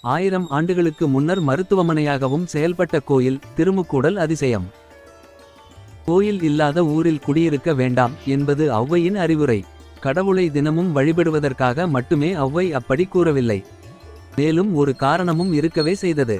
1000 ஆண்டுகளுக்கு முன்னர் மருத்துவமனையாகவும் செயல்பட்ட கோயில் திருமுக்கூடல் அதிசயம். கோயில் இல்லாத ஊரில் குடியிருக்க வேண்டாம் என்பது ஔவையின் அறிவுரை. கடவுளை தினமும் வழிபடுவதற்காக மட்டுமே ஔவை அப்படி கூறவில்லை. மேலும் ஒரு காரணமும் இருக்கவே செய்தது.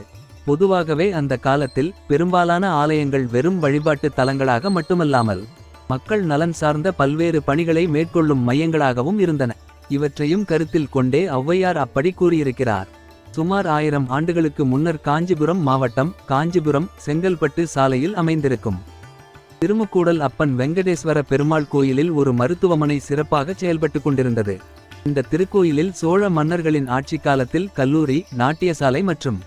பொதுவாகவே அந்த காலத்தில் பெரும்பாலான ஆலயங்கள் வெறும் வழிபாட்டு தலங்களாக மட்டுமல்லாமல் மக்கள் நலன் சார்ந்த பல்வேறு பணிகளை மேற்கொள்ளும் மையங்களாகவும் இருந்தன. இவற்றையும் கருத்தில் கொண்டே ஔவையார் அப்படி கூறியிருக்கிறார். சுமார் 1000 ஆண்டுகளுக்கு முன்னர் காஞ்சிபுரம் மாவட்டம் காஞ்சிபுரம் செங்கல்பட்டு சாலையில் அமைந்திருக்கும் திருமுக்கூடல் அப்பன் வெங்கடேஸ்வர பெருமாள் கோயிலில் ஒரு மருத்துவமனை சிறப்பாக செயல்பட்டு கொண்டிருந்தது. இந்த திருக்கோயிலில் சோழ மன்னர்களின் ஆட்சி காலத்தில் கல்லூரி, நாட்டியசாலை மற்றும்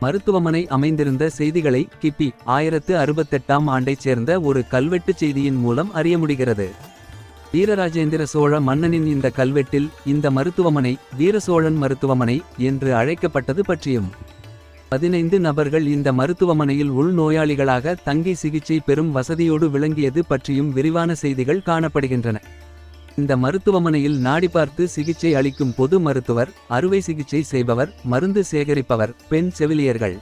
மருத்துவமனை அமைந்திருந்த செய்திகளை கிபி 1068ஆம் ஆண்டைச் சேர்ந்த ஒரு கல்வெட்டு செய்தியின் மூலம் அறிய முடிகிறது. வீரராஜேந்திர சோழ மன்னனின் இந்த கல்வெட்டில் இந்த மருத்துவமனை வீரசோழன் மருத்துவமனை என்று அழைக்கப்பட்டது பற்றியும் 15 நபர்கள் இந்த மருத்துவமனையில் உள்நோயாளிகளாக தங்கி சிகிச்சை பெறும் வசதியோடு விளங்கியது பற்றியும் விரிவான செய்திகள் காணப்படுகின்றன. இந்த மருத்துவமனையில் நாடி பார்த்து சிகிச்சை அளிக்கும் பொது மருத்துவர், அறுவை சிகிச்சை செய்பவர், மருந்து சேகரிப்பவர், பெண் செவிலியர்கள்,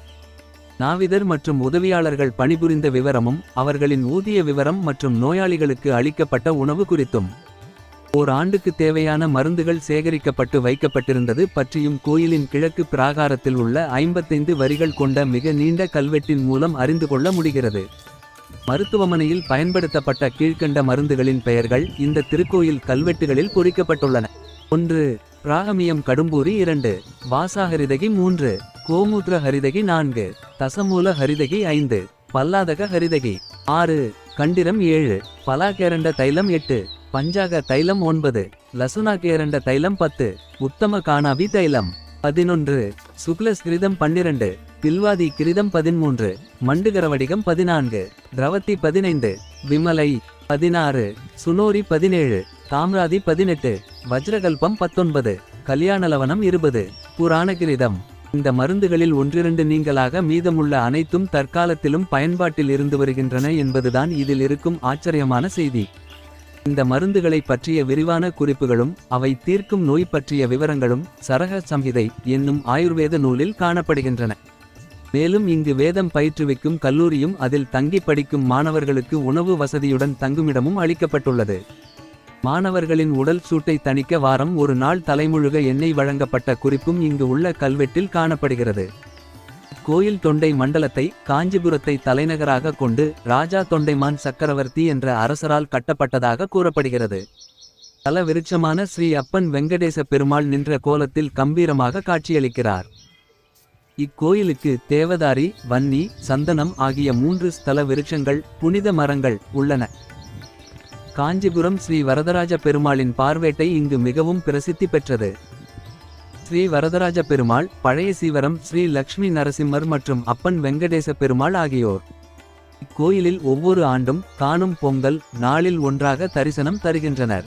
நாவிதர் மற்றும் உதவியாளர்கள் பணிபுரிந்த விவரமும் அவர்களின் ஊதிய விவரம் மற்றும் நோயாளிகளுக்கு அளிக்கப்பட்ட உணவு குறித்தும் ஓர் ஆண்டுக்கு தேவையான மருந்துகள் சேகரிக்கப்பட்டு வைக்கப்பட்டிருந்தது பற்றியும் கோயிலின் கிழக்கு பிராகாரத்தில் உள்ள 55 வரிகள் கொண்ட மிக நீண்ட கல்வெட்டின் மூலம் அறிந்து கொள்ள முடிகிறது. மருத்துவமனையில் பயன்படுத்தப்பட்ட கீழ்க்கண்ட மருந்துகளின் பெயர்கள் இந்த திருக்கோயில் கல்வெட்டுகளில் பொறிக்கப்பட்டுள்ளன. 1. பிராகமியம் கடும்பூரி 2, வாசாஹரிதகி 3, கோமூத்ர ஹரிதகி 4, தசமூல ஹரிதகி 5, பல்லாதக ஹரிதகி 6, கண்டிரம் 7, பலாகேரண்ட தைலம் 8, பஞ்சாக தைலம் 9, லசுனா கேரண்ட தைலம் 10, உத்தம காணாவி தைலம் 11, சுக்லஸ் கிரிதம் 12, பில்வாதி கிரிதம் 13, மண்டுகரவடிகம் 14, திரவத்தி 15, விமலை 16, சுனோரி 17, தாம்ராதி 18, வஜ்ரகல்பம் 19, கல்யாணலவனம் 20, புராணகிரிதம். இந்த மருந்துகளில் 1-2 நீங்களாக மீதமுள்ள அனைத்தும் தற்காலத்திலும் பயன்பாட்டில் இருந்து வருகின்றன என்பதுதான் இதில் இருக்கும் ஆச்சரியமான செய்தி. இந்த மருந்துகளை பற்றிய விரிவான குறிப்புகளும் அவை தீர்க்கும் நோய் பற்றிய விவரங்களும் சரக சம்ஹிதை என்னும் ஆயுர்வேத நூலில் காணப்படுகின்றன. மேலும் இங்கு வேதம் பயிற்றுவிக்கும் கல்லூரியும் அதில் தங்கி படிக்கும் மாணவர்களுக்கு உணவு வசதியுடன் தங்குமிடமும் அளிக்கப்பட்டுள்ளது. மாணவர்களின் உடல் சூட்டை தணிக்க வாரம் ஒரு நாள் தலைமுழுக எண்ணெய் வழங்கப்பட்ட குறிப்பும் இங்கு உள்ள கல்வெட்டில் காணப்படுகிறது. கோயில் தொண்டை மண்டலத்தை காஞ்சிபுரத்தை தலைநகராக கொண்டு ராஜா தொண்டைமான் சக்கரவர்த்தி என்ற அரசரால் கட்டப்பட்டதாக கூறப்படுகிறது. தல விருட்சமான ஸ்ரீ அப்பன் வெங்கடேச பெருமாள் நின்ற கோலத்தில் கம்பீரமாக காட்சியளிக்கிறார். இக்கோயிலுக்கு தேவதாரி, வன்னி, சந்தனம் ஆகிய 3 ஸ்தல விருட்சங்கள், புனித மரங்கள் உள்ளன. காஞ்சிபுரம் ஸ்ரீ வரதராஜ பெருமாளின் பார்வேட்டை இங்கு மிகவும் பிரசித்தி பெற்றது. ஸ்ரீ வரதராஜ பெருமாள், பழைய சீவரம் ஸ்ரீ லக்ஷ்மி நரசிம்மர் மற்றும் அப்பன் வெங்கடேச பெருமாள் ஆகியோர் இக்கோயிலில் ஒவ்வொரு ஆண்டும் காணும் பொங்கல் நாளில் ஒன்றாக தரிசனம் தருகின்றனர்.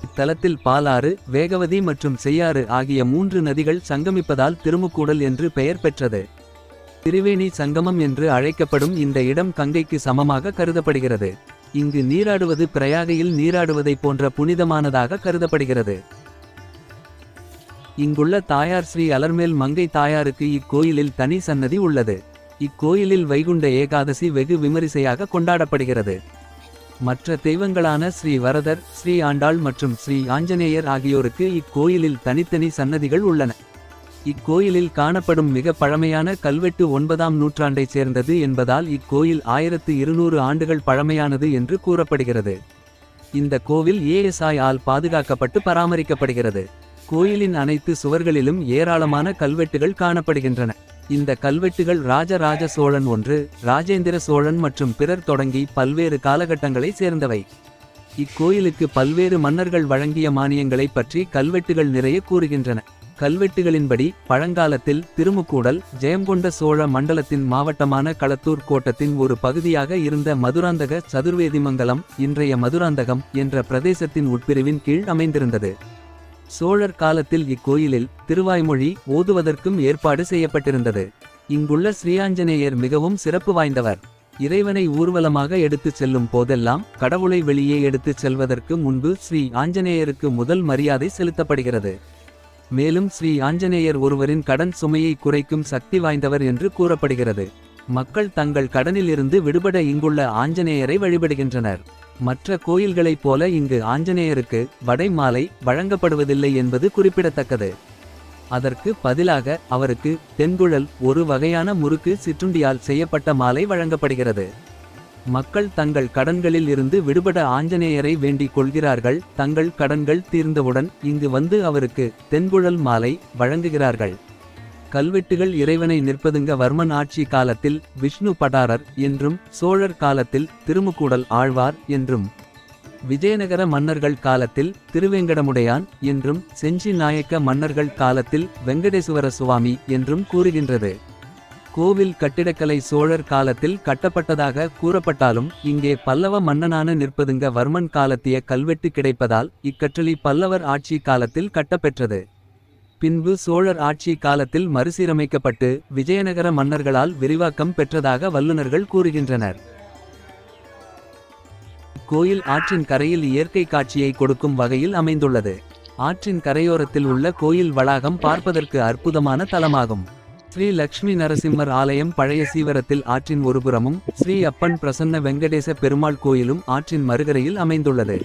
இத்தலத்தில் பாலாறு, வேகவதி மற்றும் செய்யாறு ஆகிய 3 நதிகள் சங்கமிப்பதால் திருமுக்கூடல் என்று பெயர் பெற்றது. திரிவேணி சங்கமம் என்று அழைக்கப்படும் இந்த இடம் கங்கைக்கு சமமாக கருதப்படுகிறது. இங்கு நீராடுவது பிரயாகையில் நீராடுவதை போன்ற புனிதமானதாக கருதப்படுகிறது. இங்குள்ள தாயார் ஸ்ரீ அலர்மேல் மங்கை தாயாருக்கு இக்கோயிலில் தனி சன்னதி உள்ளது. இக்கோயிலில் வைகுண்ட ஏகாதசி வெகு விமரிசையாக கொண்டாடப்படுகிறது. மற்ற தெய்வங்களான ஸ்ரீ வரதர், ஸ்ரீ ஆண்டாள் மற்றும் ஸ்ரீ ஆஞ்சநேயர் ஆகியோருக்கு இக்கோயிலில் தனித்தனி சன்னதிகள் உள்ளன. இக்கோயிலில் காணப்படும் மிக பழமையான கல்வெட்டு 9ஆம் நூற்றாண்டைச் சேர்ந்தது என்பதால் இக்கோயில் 1200 ஆண்டுகள் பழமையானது என்று கூறப்படுகிறது. இந்த கோவில் ஏஎஸ்ஐ ஆல் பாதுகாக்கப்பட்டு பராமரிக்கப்படுகிறது. கோயிலின் அனைத்து சுவர்களிலும் ஏராளமான கல்வெட்டுகள் காணப்படுகின்றன. இந்த கல்வெட்டுகள் ராஜராஜ சோழன் 1, ராஜேந்திர சோழன் மற்றும் பிறர் தொடங்கி பல்வேறு காலகட்டங்களை சேர்ந்தவை. இக்கோயிலுக்கு பல்வேறு மன்னர்கள் வழங்கிய மானியங்களை பற்றி கல்வெட்டுகள் நிறைய கூறுகின்றன. கல்வெட்டுகளின்படி பழங்காலத்தில் திருமுக்கூடல் ஜெயங்கொண்ட சோழ மண்டலத்தின் மாவட்டமான களத்தூர் கோட்டத்தின் ஒரு பகுதியாக இருந்த மதுராந்தக சதுர்வேதிமங்கலம், இன்றைய மதுராந்தகம் என்ற பிரதேசத்தின் உட்பிரிவின் கீழ் அமைந்திருந்தது. சோழர் காலத்தில் இக்கோயிலில் திருவாய்மொழி ஓதுவதற்கும் ஏற்பாடு செய்யப்பட்டிருந்தது. இங்குள்ள ஸ்ரீஆஞ்சநேயர் மிகவும் சிறப்பு வாய்ந்தவர். இறைவனை ஊர்வலமாக எடுத்துச் செல்லும் போதெல்லாம் கடவுளை வெளியே எடுத்துச் செல்வதற்கு முன்பு ஸ்ரீ ஆஞ்சநேயருக்கு முதல் மரியாதை செலுத்தப்படுகிறது. மேலும் ஸ்ரீ ஆஞ்சநேயர் ஒருவரின் கடன் சுமையை குறைக்கும் சக்தி வாய்ந்தவர் என்று கூறப்படுகிறது. மக்கள் தங்கள் கடனில் இருந்து விடுபட இங்குள்ள ஆஞ்சநேயரை வழிபடுகின்றனர். மற்ற கோயில்களைப் போல இங்கு ஆஞ்சநேயருக்கு வடை மாலை வழங்கப்படுவதில்லை என்பது குறிப்பிடத்தக்கது. அதற்கு பதிலாக அவருக்கு தென்குழல், ஒரு வகையான முறுக்கு சிற்றுண்டியால் செய்யப்பட்ட மாலை வழங்கப்படுகிறது. மக்கள் தங்கள் கடன்களில் இருந்து விடுபட ஆஞ்சநேயரை வேண்டிக் கொள்கிறார்கள். தங்கள் கடன்கள் தீர்ந்தவுடன் இங்கு வந்து அவருக்கு தென்குழல் மாலை வழங்குகிறார்கள். கல்வெட்டுகள் இறைவனை நிற்பதுங்க வர்மன் ஆட்சி காலத்தில் விஷ்ணு படாரர் என்றும், சோழர் காலத்தில் திருமுக்கூடல் ஆழ்வார் என்றும், விஜயநகர மன்னர்கள் காலத்தில் திருவேங்கடமுடையான் என்றும், செஞ்சி நாயக்க மன்னர்கள் காலத்தில் வெங்கடேசுவர சுவாமி என்றும் கூறுகின்றது. கோவில் கட்டிடக்கலை சோழர் காலத்தில் கட்டப்பட்டதாக கூறப்பட்டாலும் இங்கே பல்லவ மன்னனான நிற்பதுங்க வர்மன் காலத்திய கல்வெட்டு கிடைப்பதால் இக்கற்றளி பல்லவர் ஆட்சி காலத்தில் கட்டப்பெற்றது. பின்பு சோழர் ஆட்சி காலத்தில் மறுசீரமைக்கப்பட்டு விஜயநகர மன்னர்களால் விரிவாக்கம் பெற்றதாக வல்லுநர்கள் கூறுகின்றனர். கோயில் ஆற்றின் கரையில் இயற்கை காட்சியை கொடுக்கும் வகையில் அமைந்துள்ளது. ஆற்றின் கரையோரத்தில் உள்ள கோயில் வளாகம் பார்ப்பதற்கு அற்புதமான தலமாகும். ஸ்ரீ லக்ஷ்மி நரசிம்மர் ஆலயம் பழைய சீவரத்தில் ஆற்றின் ஒருபுறமும், ஸ்ரீ அப்பன் பிரசன்ன வெங்கடேச பெருமாள் கோயிலும் ஆற்றின் மறுகரையில் அமைந்துள்ளது.